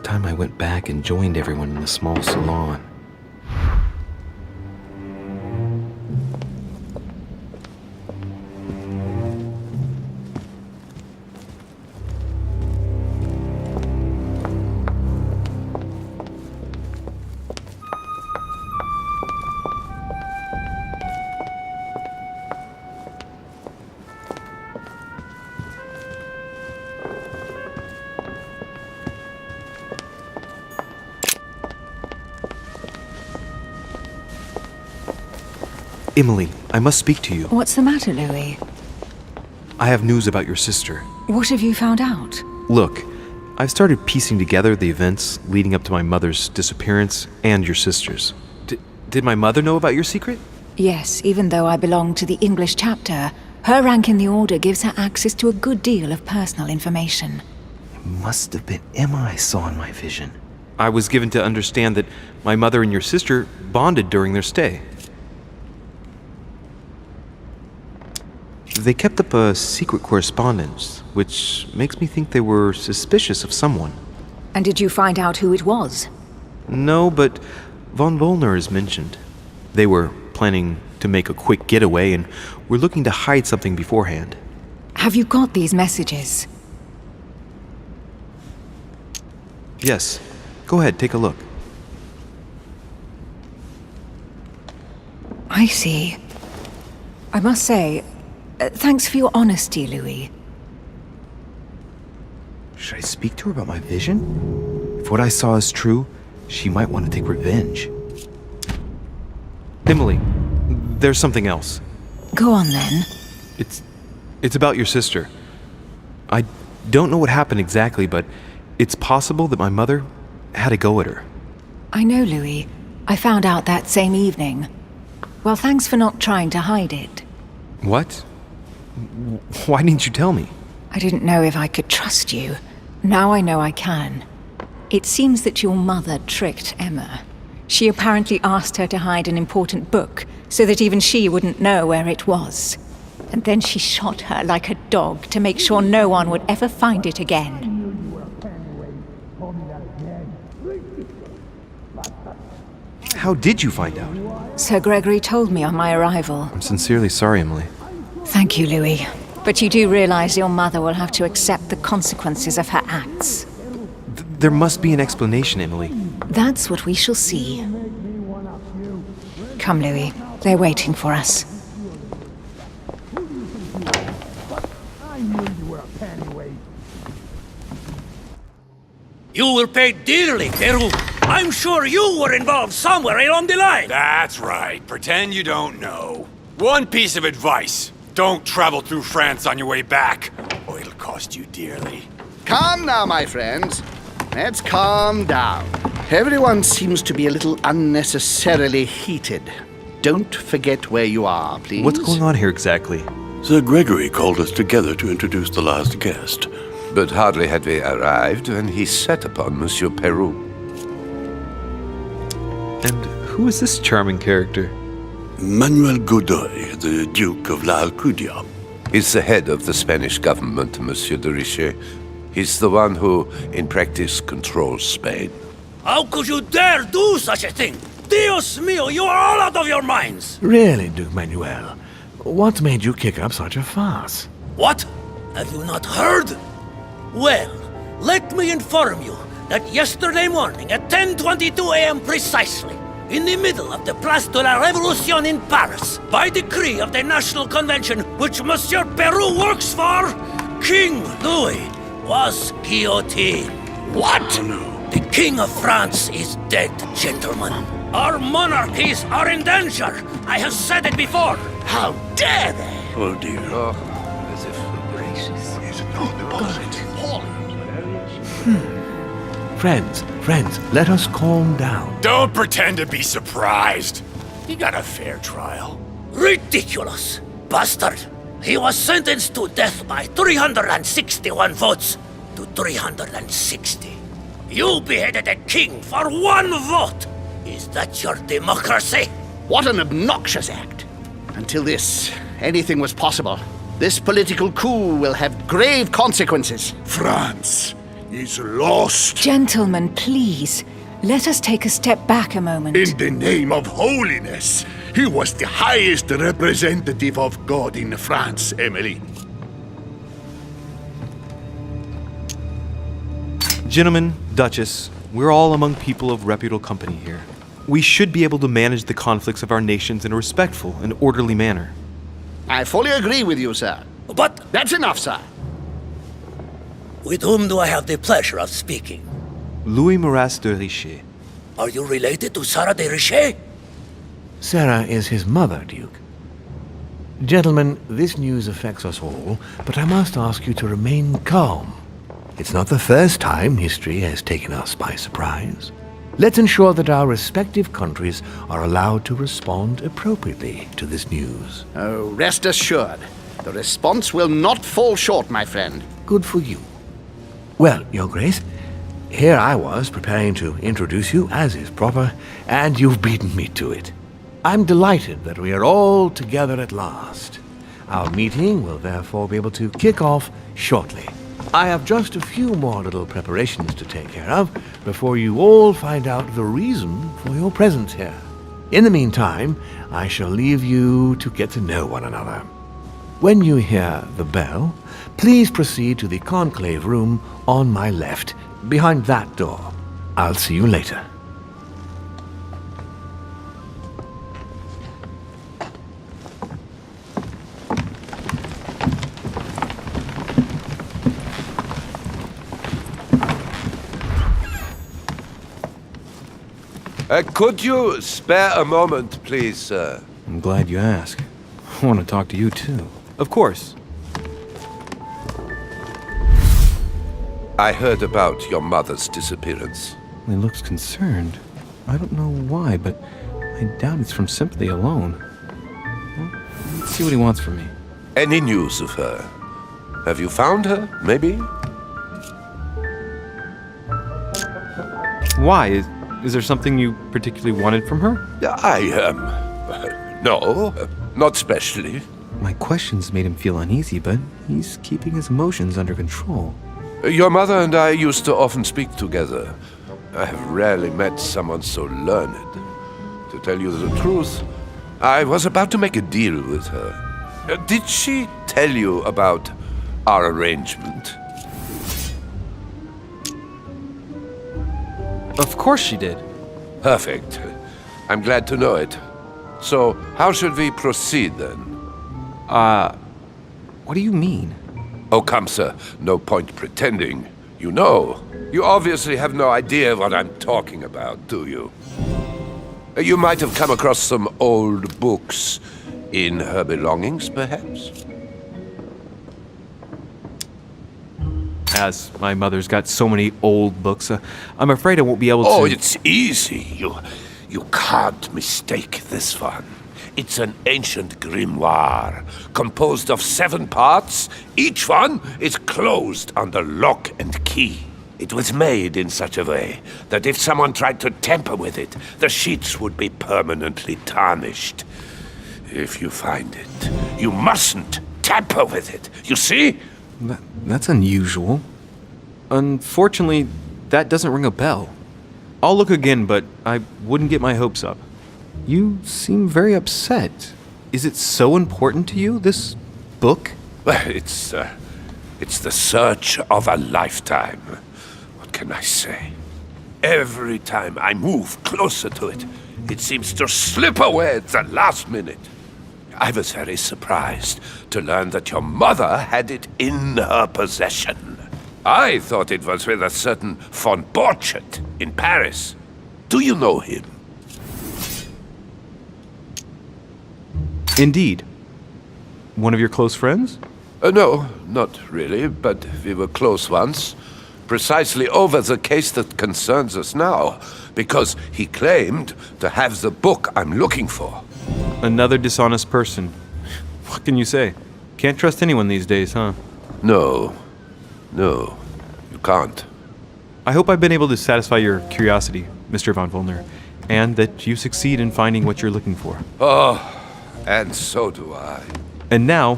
It's time I went back and joined everyone in the small salon. Emily, I must speak to you. What's the matter, Louis? I have news about your sister. What have you found out? Look, I've started piecing together the events leading up to my mother's disappearance and your sister's. Did my mother know about your secret? Yes, even though I belong to the English chapter, her rank in the Order gives her access to a good deal of personal information. It must have been Emma I saw in my vision. I was given to understand that my mother and your sister bonded during their stay. They kept up a secret correspondence, which makes me think they were suspicious of someone. And did you find out who it was? No, but von Wollner is mentioned. They were planning to make a quick getaway and were looking to hide something beforehand. Have you got these messages? Yes. Go ahead, take a look. I see. I must say, thanks for your honesty, Louis. Should I speak to her about my vision? If what I saw is true, she might want to take revenge. Emily, there's something else. Go on, then. It's about your sister. I don't know what happened exactly, but it's possible that my mother had a go at her. I know, Louis. I found out that same evening. Well, thanks for not trying to hide it. What? Why didn't you tell me? I didn't know if I could trust you. Now I know I can. It seems that your mother tricked Emma. She apparently asked her to hide an important book so that even she wouldn't know where it was. And then she shot her like a dog to make sure no one would ever find it again. How did you find out? Sir Gregory told me on my arrival. I'm sincerely sorry, Emily. Thank you, Louis. But you do realize your mother will have to accept the consequences of her acts. There must be an explanation, Emily. That's what we shall see. Come, Louis. They're waiting for us. You will pay dearly, Peru. I'm sure you were involved somewhere along the line. That's right. Pretend you don't know. One piece of advice. Don't travel through France on your way back, or it'll cost you dearly. Calm now, my friends. Let's calm down. Everyone seems to be a little unnecessarily heated. Don't forget where you are, please. What's going on here exactly? Sir Gregory called us together to introduce the last guest. But hardly had we arrived when he set upon Monsieur Peru. And who is this charming character? Manuel Godoy, the Duke of La Alcudia. He's the head of the Spanish government, Monsieur de Richet. He's the one who, in practice, controls Spain. How could you dare do such a thing? Dios mío, you are all out of your minds! Really, Duke Manuel? What made you kick up such a fuss? What? Have you not heard? Well, let me inform you that yesterday morning at 10:22 a.m. precisely, in the middle of the Place de la Révolution in Paris, by decree of the National Convention which Monsieur Peru works for, King Louis was guillotined. What? Oh, no. The King of France is dead, gentlemen. Our monarchies are in danger. I have said it before. How dare they? Oh, dear. Oh, as if Gracious. Friends, let us calm down. Don't pretend to be surprised. He got a fair trial. Ridiculous! Bastard! He was sentenced to death by 361 votes to 360. You beheaded a king for one vote! Is that your democracy? What an obnoxious act. Until this, anything was possible. This political coup will have grave consequences. France, is lost. Gentlemen, please, let us take a step back a moment. In the name of holiness, he was the highest representative of God in France, Emily. Gentlemen, Duchess, we're all among people of reputable company here. We should be able to manage the conflicts of our nations in a respectful and orderly manner. I fully agree with you, sir. But That's enough, sir. with whom do I have the pleasure of speaking? Louis Maras de Richer. Are you related to Sarah de Richer? Sarah is his mother, Duke. Gentlemen, this news affects us all, but I must ask you to remain calm. It's not the first time history has taken us by surprise. Let's ensure that our respective countries are allowed to respond appropriately to this news. Oh, rest assured, the response will not fall short, my friend. Good for you. Well, Your Grace, here I was preparing to introduce you as is proper, and you've beaten me to it. I'm delighted that we are all together at last. Our meeting will therefore be able to kick off shortly. I have just a few more little preparations to take care of before you all find out the reason for your presence here. In the meantime, I shall leave you to get to know one another. When you hear the bell, please proceed to the conclave room on my left, behind that door. I'll see you later. Could you spare a moment, please, sir? I'm glad you asked. I want to talk to you too. Of course. I heard about your mother's disappearance. He looks concerned. I don't know why, but I doubt it's from sympathy alone. Well, let's see what he wants from me. Any news of her? Have you found her, maybe? Why? Is there something you particularly wanted from her? No, not specially. My questions made him feel uneasy, but he's keeping his emotions under control. Your mother and I used to often speak together. I have rarely met someone so learned. To tell you the truth, I was about to make a deal with her. Did she tell you about our arrangement? Of course she did. Perfect. I'm glad to know it. So, how should we proceed then? What do you mean? Oh, come, sir. No point pretending. You know. You obviously have no idea what I'm talking about, do you? You might have come across some old books in her belongings, perhaps? As my mother's got so many old books, I'm afraid I won't be able to... Oh, it's easy. You can't mistake this one. It's an ancient grimoire, composed of 7 parts. Each one is closed under lock and key. It was made in such a way that if someone tried to tamper with it, the sheets would be permanently tarnished. If you find it, you mustn't tamper with it. You see? That's unusual. Unfortunately, that doesn't ring a bell. I'll look again, but I wouldn't get my hopes up. You seem very upset. Is it so important to you, this book? Well, it's the search of a lifetime. What can I say? Every time I move closer to it, it seems to slip away at the last minute. I was very surprised to learn that your mother had it in her possession. I thought it was with a certain von Borchet in Paris. Do you know him? Indeed. One of your close friends? No, not really, but we were close once. Precisely over the case that concerns us now, because he claimed to have the book I'm looking for. Another dishonest person. What can you say? Can't trust anyone these days, huh? No, you can't. I hope I've been able to satisfy your curiosity, Mr. von Wollner, and that you succeed in finding what you're looking for. Oh, and so do I. And now,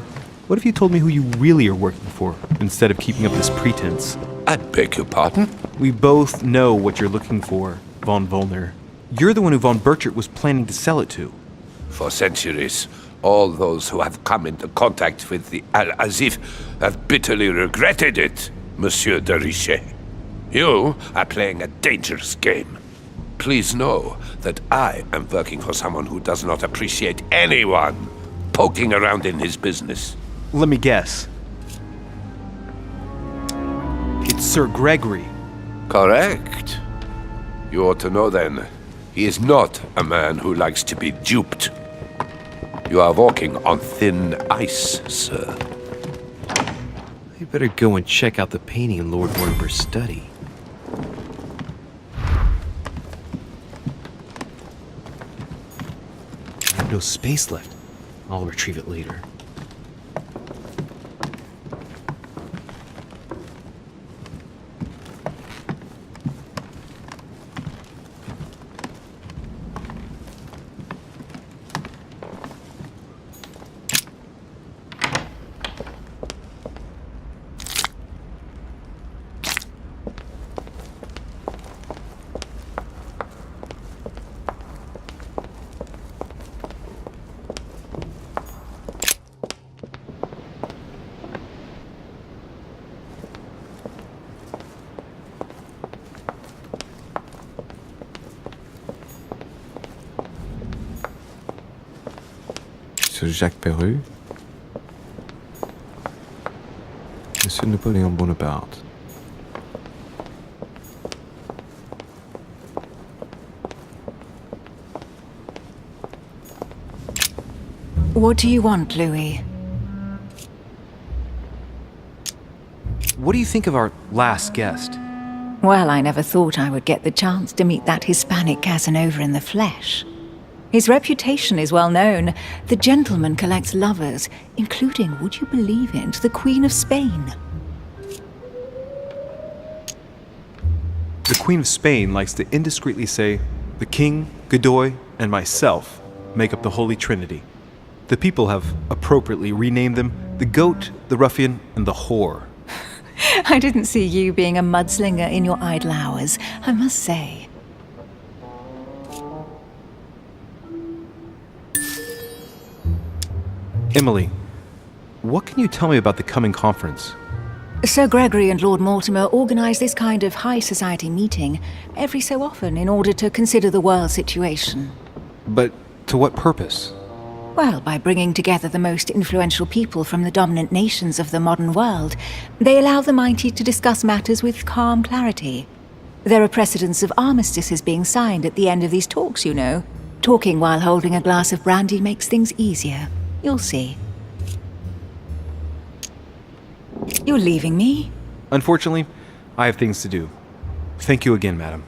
what if you told me who you really are working for, instead of keeping up this pretense? I beg your pardon? We both know what you're looking for, von Volner. You're the one who von Burchert was planning to sell it to. For centuries, all those who have come into contact with the Al-Azif have bitterly regretted it, Monsieur de Richet. You are playing a dangerous game. Please know that I am working for someone who does not appreciate anyone poking around in his business. Let me guess. It's Sir Gregory. Correct. You ought to know then, he is not a man who likes to be duped. You are walking on thin ice, sir. You better go and check out the painting in Lord Mortimer's study. I have no space left. I'll retrieve it later. Monsieur Jacques Perru, Monsieur Napoléon Bonaparte. What do you want, Louis? What do you think of our last guest? Well, I never thought I would get the chance to meet that Hispanic Casanova in the flesh. His reputation is well known. The gentleman collects lovers, including, would you believe it, the Queen of Spain. The Queen of Spain likes to indiscreetly say, the King, Godoy, and myself make up the Holy Trinity. The people have appropriately renamed them the Goat, the Ruffian, and the Whore. I didn't see you being a mudslinger in your idle hours, I must say. Emily, what can you tell me about the coming conference? Sir Gregory and Lord Mortimer organise this kind of high society meeting every so often in order to consider the world situation. But to what purpose? Well, by bringing together the most influential people from the dominant nations of the modern world, they allow the mighty to discuss matters with calm clarity. There are precedents of armistices being signed at the end of these talks, you know. Talking while holding a glass of brandy makes things easier. You'll see. You're leaving me? Unfortunately, I have things to do. Thank you again, madam.